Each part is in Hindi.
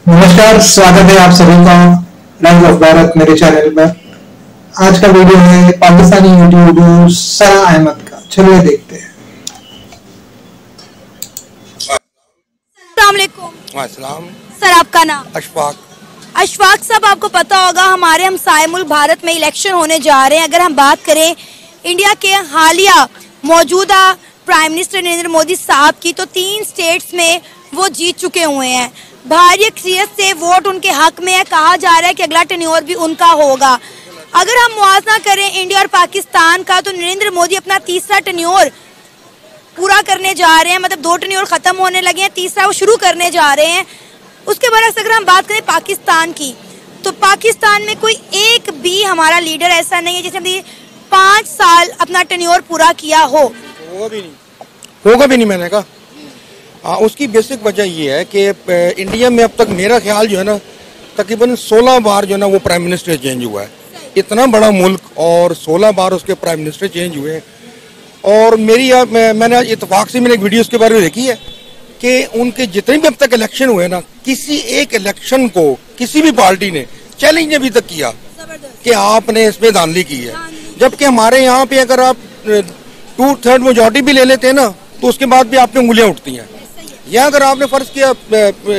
नमस्कार, स्वागत है आप सभी का रंग ऑफ भारत मेरे चैनल पर। आज का वीडियो है पाकिस्तानी यूट्यूबर सरा अहमद का। चलिए देखते हैं। अस्सलाम वालेकुम। अस्सलाम। सर, आपका नाम? अशफाक। अशफाक साहब, आपको पता होगा हमारे हमसाए मुल्क भारत में इलेक्शन होने जा रहे हैं। अगर हम बात करें इंडिया के हालिया मौजूदा प्राइम मिनिस्टर नरेंद्र मोदी साहब की, तो 3 स्टेट्स में वो जीत चुके हुए हैं। भारी अक्सरियत से वोट उनके हक में है। कहा जा रहा है कि अगला टेन्योर भी उनका होगा। अगर हम मुआवजा करें इंडिया और पाकिस्तान का, तो नरेंद्र मोदी अपना तीसरा टेन्योर पूरा करने जा रहे हैं। मतलब 2 टेन्योर खत्म होने लगे हैं, तीसरा वो शुरू करने जा रहे हैं। उसके बाद अगर हम बात करें पाकिस्तान की, तो पाकिस्तान में कोई एक भी हमारा लीडर ऐसा नहीं है जिसने 5 साल अपना टेन्योर पूरा किया हो। होगा भी नहीं मैंने कहा। उसकी बेसिक वजह ये है कि इंडिया में अब तक मेरा ख्याल जो है ना, तकरीबन 16 बार जो है ना वो प्राइम मिनिस्टर चेंज हुआ है। इतना बड़ा मुल्क और 16 बार उसके प्राइम मिनिस्टर चेंज हुए। और मैंने इत्तेफाक से मैंने एक वीडियो उसके बारे में देखी है कि उनके जितने भी अब तक इलेक्शन हुए ना, किसी एक इलेक्शन को किसी भी पार्टी ने चैलेंज अभी तक किया कि आपने इसमें धांधली की है। जबकि हमारे यहाँ पे अगर आप 2/3 मेजॉरिटी भी ले लेते हैं ना, तो उसके बाद भी आप पे उंगलियां उठती हैं। या अगर आपने फर्ज किया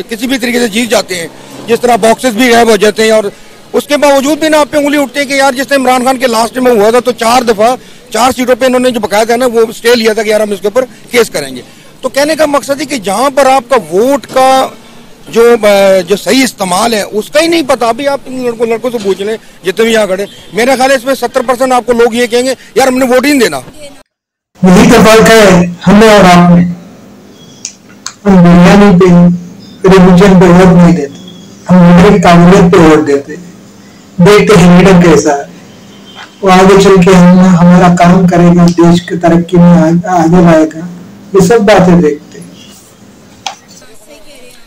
किसी भी तरीके से जीत जाते हैं, जिस तरह बॉक्सेस भी गायब हो जाते हैं, और उसके बावजूद भी ना आप पे उंगली उठती है कि यार जिस टाइम इमरान खान के लास्ट में हुआ था, तो 4 दफा 4 सीटों पे इन्होंने जो बकायदा है ना वो स्टे लिया था कि यार हम इसके ऊपर केस करेंगे। तो कहने का मकसद है कि जहां पर आपका वोट का जो सही इस्तेमाल है उसका ही नहीं पता। अभी आप लड़कों से पूछ लें जितने भी यहाँ खड़े, मेरा ख्याल है इसमें 70% आपको लोग ये कहेंगे यार हमने वोट ही नहीं देना। यही तो फर्क है हमें और आप में। हम बिरयानी पे रिलीजन पे वोट नहीं देते, हम लीडर की काबिलियत पे वोट देते। देखते हैं लीडर कैसा है, वो आगे चल के हमारा काम करेगा, देश की तरक्की में आगे लाएगा, ये सब बातें देखते हैं।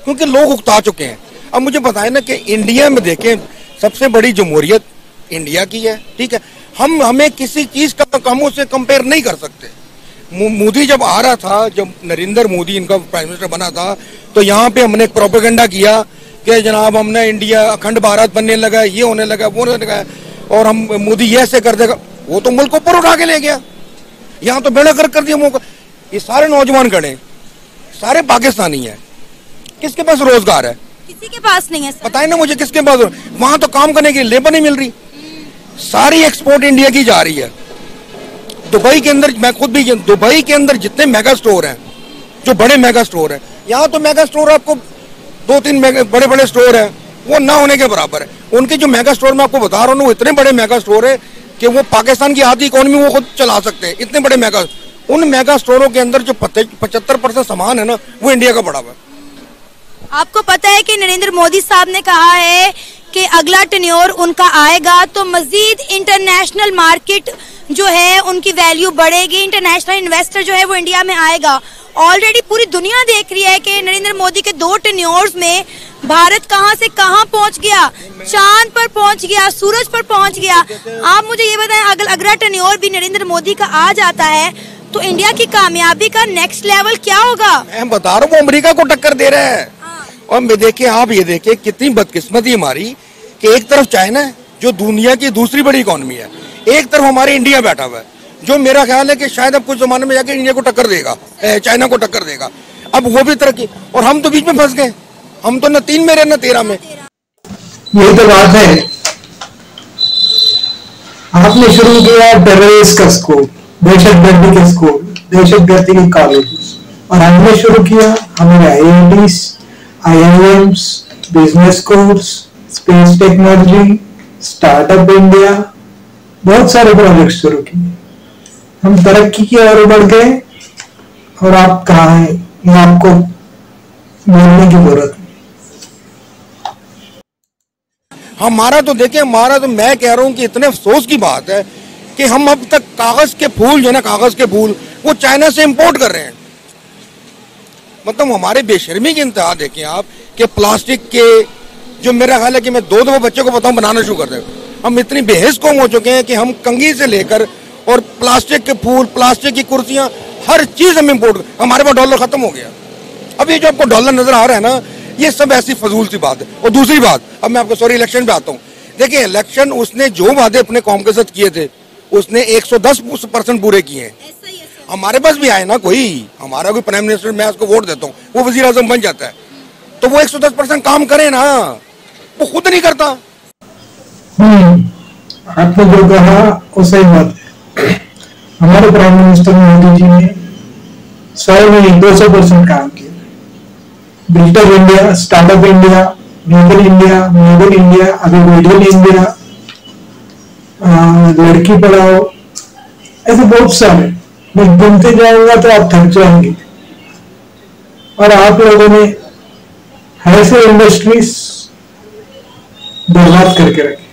क्योंकि लोग उकता चुके हैं। अब मुझे बताएं ना कि इंडिया में देखें, सबसे बड़ी जमहूरियत इंडिया की है, ठीक है। हमें किसी चीज का कामों से कंपेयर नहीं कर सकते। मोदी जब आ रहा था, जब नरेंद्र मोदी इनका प्राइम मिनिस्टर बना था, तो यहाँ पे हमने एक प्रोपेगेंडा किया कि जनाब हमने इंडिया अखंड भारत बनने लगा, ये होने लगा, वो होने लगा, और हम मोदी ये ऐसे कर देगा। वो तो मुल्क को ऊपर उठा के ले गया, यहाँ तो बेड़ा गर्क कर दिया मौका। ये सारे नौजवान खड़े, सारे पाकिस्तानी है, किसके पास रोजगार है? किसी के पास नहीं है। बताए ना मुझे किसके पास। वहां तो काम करने की लेबर नहीं मिल रही। सारी एक्सपोर्ट इंडिया की जा रही है। दुबई के अंदर, मैं खुद भी, दुबई के अंदर जितने मेगा स्टोर हैं, जो बड़े मेगा स्टोर हैं, यहाँ तो मेगा स्टोर आपको 2-3 बड़े बड़े स्टोर हैं, वो ना होने के बराबर है। उनके जो मेगा स्टोर मैं आपको बता रहा हूँ, वो इतने बड़े मेगा स्टोर है कि वो पाकिस्तान की आधी इकोनॉमी वो खुद चला सकते हैं, इतने बड़े मेगा। उन मेगा स्टोरों के अंदर जो 75% सामान है ना, वो इंडिया का पड़ा हुआ है। आपको पता है कि नरेंद्र मोदी साहब ने कहा है कि अगला टेन्योर उनका आएगा तो मजीद इंटरनेशनल मार्केट जो है उनकी वैल्यू बढ़ेगी, इंटरनेशनल इन्वेस्टर जो है वो इंडिया में आएगा। ऑलरेडी पूरी दुनिया देख रही है कि नरेंद्र मोदी के 2 टेन्योर्स में भारत कहां से कहां पहुंच गया, चांद पर पहुंच गया, सूरज पर पहुंच गया। आप मुझे ये बताएं, अगर अगला टेन्योर भी नरेंद्र मोदी का आ जाता है तो इंडिया की कामयाबी का नेक्स्ट लेवल क्या होगा? मैं बता रहा हूँ, वो अमेरिका को टक्कर दे रहे हैं। और देखिए, आप ये देखिए कितनी बदकिस्मती हमारी कि एक तरफ चाइना है जो दुनिया की दूसरी बड़ी इकोनॉमी है, एक तरफ हमारे इंडिया बैठा हुआ है जो मेरा ख्याल है कि शायद अब कुछ जमाने में जाके इंडिया को टक्कर देगा, चाइना को टक्कर देगा। अब वो भी तरक्की, और हम तो बीच में फंस गए। हम तो न 3 में रहे न 13 में। यही तो बात है। आपने शुरू किया टेररिस्ट का स्कूल, दहशतगर्दी के स्कूल, दहशतगर्दी के कॉलेज, और हमने शुरू किया हमारे IITs, IIMs, business course, space technology, startup India, बहुत सारे प्रोजेक्ट शुरू किए। हम तरक्की की ओर बढ़ गए, और आप कहाँ हैं ये आपको बोलने की जरूरत नहीं। हमारा तो देखिए, हमारा तो मैं कह रहा हूँ कि इतने अफसोस की बात है कि हम अब तक कागज के फूल जो है ना, कागज के फूल वो चाइना से इंपोर्ट कर रहे हैं। मतलब हमारे बेशर्मी की इंतहा देखें आप कि प्लास्टिक के, जो मेरा ख्याल है कि मैं 2 दफा बच्चों को बताऊं बनाना शुरू कर दें। हम इतनी बेहस कौम हो चुके हैं कि हम कंघी से लेकर और प्लास्टिक के फूल, प्लास्टिक की कुर्सियां, हर चीज हम इम्पोर्ट। हमारे पास डॉलर खत्म हो गया। अब ये जो आपको डॉलर नजर आ रहा है ना, ये सब ऐसी फजूल सी बात है। और दूसरी बात, अब मैं आपको सॉरी इलेक्शन पे आता हूँ। देखिए इलेक्शन उसने जो वादे अपने कौम के साथ किए थे उसने 110% पूरे किए हैं। हमारे पास भी आए ना कोई, हमारा कोई प्राइम मिनिस्टर, मैं उसको वोट देता हूँ, वो वजीर आजम बन जाता है, तो वो 110% काम करे ना, वो खुद नहीं करता। आपने जो कहा वो सही बात है। हमारे प्राइम मिनिस्टर मोदी जी ने 100 में 200% काम किया। Digital India, startup India, make in India, अभी मेड इन इंडिया, लड़की पढ़ाओ, ऐसे बहुत सारे मैं गिनते जाऊंगा तो आप थक जाएंगे। और आप लोगों ने ऐसे इंडस्ट्रीज बर्बाद करके रखी।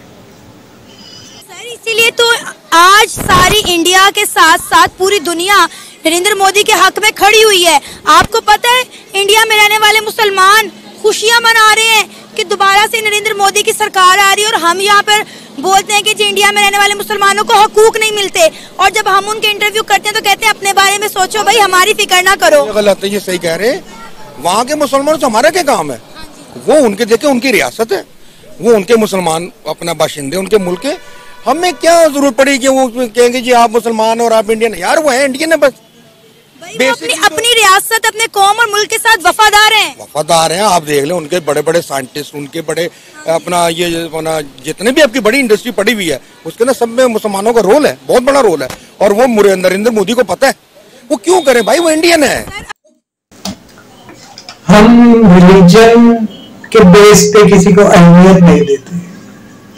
सर इसीलिए तो आज सारी इंडिया के साथ साथ पूरी दुनिया नरेंद्र मोदी के हक में खड़ी हुई है। आपको पता है इंडिया में रहने वाले मुसलमान खुशियां मना रहे हैं कि दोबारा से नरेंद्र मोदी की सरकार आ रही है, और हम यहाँ पर बोलते हैं कि जी इंडिया में रहने वाले मुसलमानों को हकूक नहीं मिलते, और जब हम उनके इंटरव्यू करते हैं तो कहते हैं अपने बारे में सोचो भाई, हमारी फिक्र ना करो। गलत है, ये सही कह रहे हैं। वहाँ के मुसलमानों से हमारा क्या काम है? वो उनके देखे, उनकी रियासत है, वो उनके मुसलमान अपना बाशिंदे, उनके मुल्क है। हमें क्या जरूरत पड़ी कि वो कहेंगे जी आप मुसलमान और आप इंडियन? यार वो है इंडियन है बस। अपनी रियासत, अपने कौम और मुल्क के साथ वफादार हैं। वफादार हैं। आप देख लें उनके बड़े बड़े साइंटिस्ट, उनके बड़े अपना ये अपना जितने भी आपकी बड़ी इंडस्ट्री पड़ी हुई है उसके ना सब में मुसलमानों का रोल है, बहुत बड़ा रोल है। और वो नरेंद्र मोदी को पता है, वो क्यों करे भाई, वो इंडियन है। हम रिलीजन के बेस पे किसी को अहमियत नहीं देते,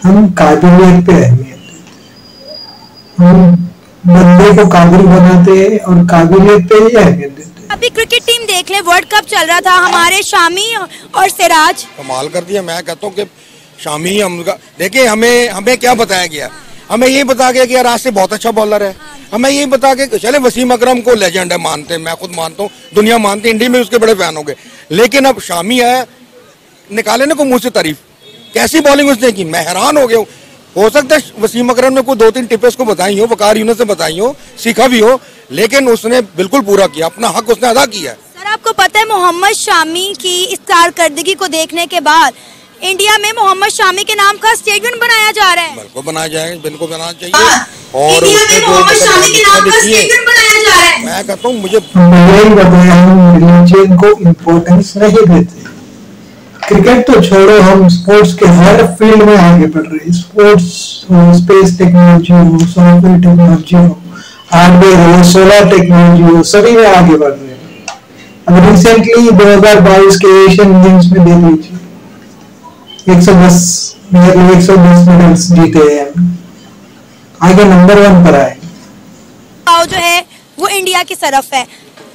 हम काबिलियत पे अहमियत देते। हम बंदे को काबिल बनाते हैं और काबिलियत पे ही अहमियत देते हैं। अभी क्रिकेट टीम देख ले, वर्ल्ड कप चल रहा था, हमारे शामी और सिराज कमाल कर दिया। मैं कहता हूँ कि शामी हम देखिए, हमें क्या बताया गया? हमें यही बताया गया कि यार आज से बहुत अच्छा बॉलर है। हमें यही बता के चले वसीम अकरम को लेजेंड है, मानते हैं, मैं खुद मानता हूँ, दुनिया मानती है, इंडिया में उसके बड़े फैन हो गए। लेकिन अब शामी है, निकाले ना को मुंह से तारीफ, कैसी बॉलिंग उसने की, मैं हैरान हो गया हूँ। हो सकता है वसीम अकरम ने कोई 2-3 टिप्स उसको बताई हो, वकार यूनुस से बताई हो, सीखा भी हो, लेकिन उसने बिल्कुल पूरा किया, अपना हक उसने अदा किया। सर आपको पता है मोहम्मद शामी की इस कारकर्दगी को देखने के बाद इंडिया में मोहम्मद शामी के नाम का स्टेडियम बनाया जा रहा है। बिल्कुल बनाया जाएगा, बिल्कुल बनाना चाहिए। और इंडिया में मोहम्मद शामी के नाम का स्टेडियम बनाया जा रहा है। मैं कहता हूँ मुझे रिलीजन को इम्पोर्टेंस नहीं देते। क्रिकेट तो छोड़ो, हम स्पोर्ट्स के हर फील्ड में आगे बढ़ रहे हैं। स्पोर्ट्स हो, स्पेस टेक्नोलॉजी हो, सॉफ्टवेयर टेक्नोलॉजी हो, हार्डवेयर हो, सोलर टेक्नोलॉजी हो, सभी में आगे बढ़ रहे हैं। अब रिसेंटली 2022 के एशियन गेम्स में देख लीजिए, 110 मेडल्स जीते हैं, आगे नंबर 1 पर आए। जो है वो इंडिया की तरफ है।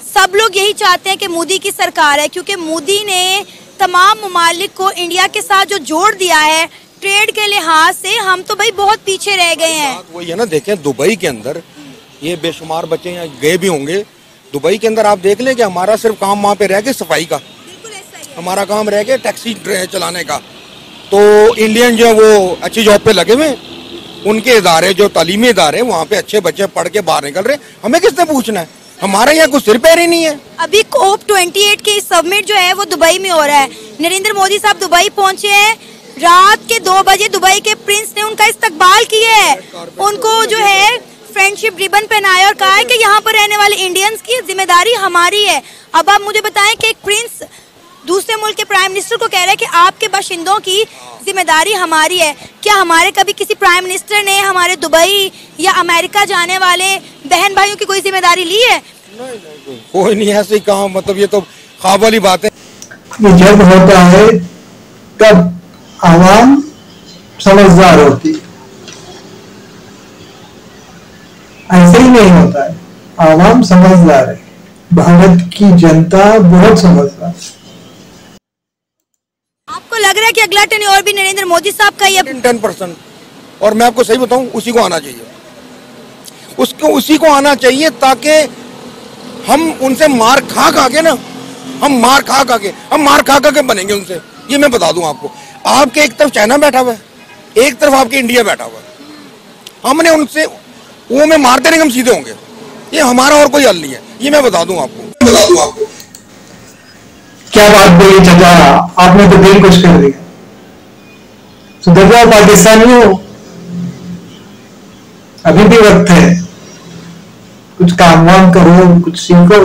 सब लोग यही चाहते हैं कि मोदी की सरकार है, क्योंकि मोदी ने तमाम ममालिक को इंडिया के साथ जो जोड़ दिया है ट्रेड के लिहाज से, हम तो भाई बहुत पीछे रह गए हैं। वही है ना, देखें दुबई के अंदर ये बेशुमार बच्चे यहाँ गए भी होंगे। दुबई के अंदर आप देख लें कि हमारा सिर्फ काम वहाँ पे रह गया सफाई का, हमारा काम रह गया टैक्सी चलाने का। तो इंडियन जो वो अच्छी जॉब पे लगे हुए, उनके इदारे जो तालीमी इदारे वहाँ पे अच्छे बच्चे पढ़ के बाहर निकल रहे, हमें किसने पूछना है? हमारे यहाँ कुछ सिर पैर ही नहीं है। अभी COP28 के समिट जो है वो दुबई में हो रहा है। नरेंद्र मोदी साहब दुबई पहुंचे हैं, रात के 2 बजे दुबई के प्रिंस ने उनका इस्तकबाल किया है, उनको जो है फ्रेंडशिप रिबन पहनाया और कहा है कि यहाँ पर रहने वाले इंडियंस की जिम्मेदारी हमारी है। अब आप मुझे बताएं कि एक प्रिंस दूसरे मुल्क के प्राइम मिनिस्टर को कह रहा है कि आपके बाशिंदों की जिम्मेदारी हमारी है। क्या हमारे कभी किसी प्राइम मिनिस्टर ने हमारे दुबई या अमेरिका जाने वाले बहन भाइयों की कोई जिम्मेदारी ली है? नहीं, कोई नहीं ऐसे कहा, मतलब ये तो ख्वाब वाली बात है। ये जब होता है तब आवाम समझदार होती है, ऐसे ही नहीं होता है। आवाम समझदार है, भारत की जनता बहुत समझदार है। आपको लग रहा है कि अगला टेन्योर भी नरेंद्र मोदी साहब का ही? 10%। और मैं आपको सही बताऊं, उसी को आना चाहिए, उसी को आना चाहिए, ताकि हम उनसे मार खा के ना, हम मार खा के बनेंगे उनसे। ये मैं बता दूं आपको, आपके एक तरफ चाइना बैठा हुआ है, एक तरफ आपके इंडिया बैठा हुआ है। हमने उनसे वो में मारते रहेंगे, हम सीधे होंगे। ये हमारा और कोई हल नहीं है, ये मैं बता दूं आपको। क्या बात बोली चाचा, आपने तो दिल खुश कर दिया। सुधर जाओ पाकिस्तानियों, अभी भी वक्त है, कुछ काम वाम करो, कुछ सीखो।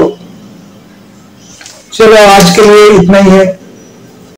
चलो आज के लिए इतना ही है।